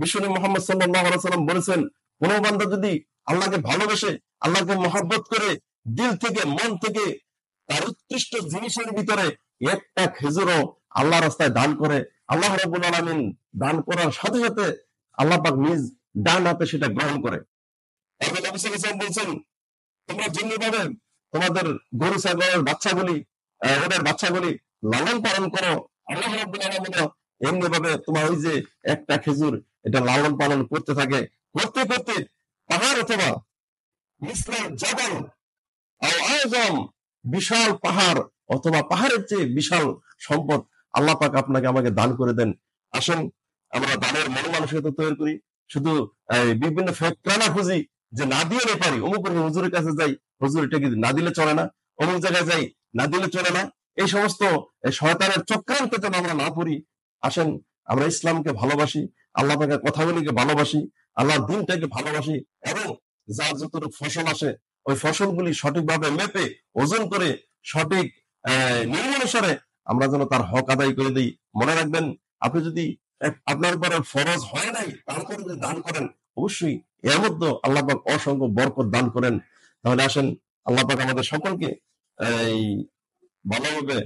বিশ্বনবী মুহাম্মদ সাল্লাল্লাহু আলাইহি ওয়াসাল্লাম বলেছেন, কোন বান্দা যদি আল্লাহকে ভালোবেসে, আল্লাহকে মহব্বত করে, দিল থেকে মন থেকে তার উৎকৃষ্ট জিনিসের ভিতরে একটা খেজুরও আল্লাহ রাস্তায় দান করে, আল্লাহ রাব্বুল আলামিন দান করার সাথে সাথে আল্লাহ পাক নিজ ডান হাতে সেটা গ্রহণ করে। এবং নবী সাল্লাল্লাহু আলাইহি ওয়াসাল্লাম বলছেন, তোমরা যেভাবে তোমাদের গরু ছাগলের বাচ্চাগুলি, ওদের বাচ্চাগুলি লালন পালন করো, আল্লাহ রাব্বুল আলামিন এমনি ভাবে তোমার ওই যে একটা খেজুর এটা লালন পালন করতে থাকে, করতে করতে পাহাড় অথবা মিসলের জাবাল আও আযম, বিশাল পাহাড় অথবা পাহাড়ের চেয়ে বিশাল সম্পদ আল্লাহ পাক আপনাকে আমাকে দান করে দেন। আসেন আমরা দানের মন মানসিকতা তৈরি করি, শুধু বিভিন্ন ফেকরানা খুঁজি যে না দিয়ে নে পারি, অমুক হুজুরের কাছে যাই, হুজুর এটা কি না দিলে চলে না, অমুক জায়গায় যাই না দিলে চলে না, এই সমস্ত শয়তানের চক্রান্তে যেন আমরা না পড়ি। আসেন আমরা ইসলামকে ভালোবাসি, আল্লাহ পাকের কথাগুলিকে ভালোবাসি, আল্লাহর দিনটাকে ভালোবাসি, এবং যার যতটুকু ফসল আসে ওই ফসলগুলি সঠিকভাবে মেপে ওজন করে সঠিক নিয়ম অনুসারে আমরা যেন তার হক আদায় করে দিই। মনে রাখবেন, আপনি যদি আপনার উপরে ফরজ হয় নাই তারপরে যদি দান করেন, অবশ্যই এর মধ্যে আল্লাহ পাক অসংখ্য বরকত দান করেন। তাহলে আসেন আল্লাহ পাক আমাদের সকলকে এই ভালোভাবে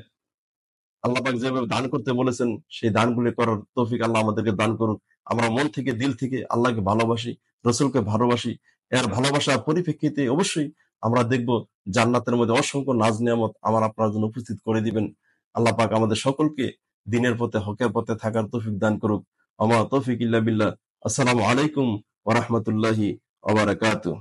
আল্লাহ পাক যেভাবে দান করতে বলেছেন সেই দানগুলি করার তৌফিক আল্লাহ আমাদেরকে দান করুক। আমরা মন থেকে দিল থেকে আল্লাহকে ভালোবাসি, রসুলকে ভালোবাসি। এর ভালোবাসার পরিপ্রেক্ষিতে অবশ্যই আমরা দেখব জান্নাতের মধ্যে অসংখ্য নাজ নিয়ামত আমার আপনার জন্য উপস্থিত করে দিবেন। আল্লাহ পাক আমাদের সকলকে দিনের পথে হকের পথে থাকার তৌফিক দান করুক। আমা তৌফিক ইল্লা বিল্লাহ। আসসালামু আলাইকুম ওয়া রাহমাতুল্লাহি ওয়া বারাকাতুহু।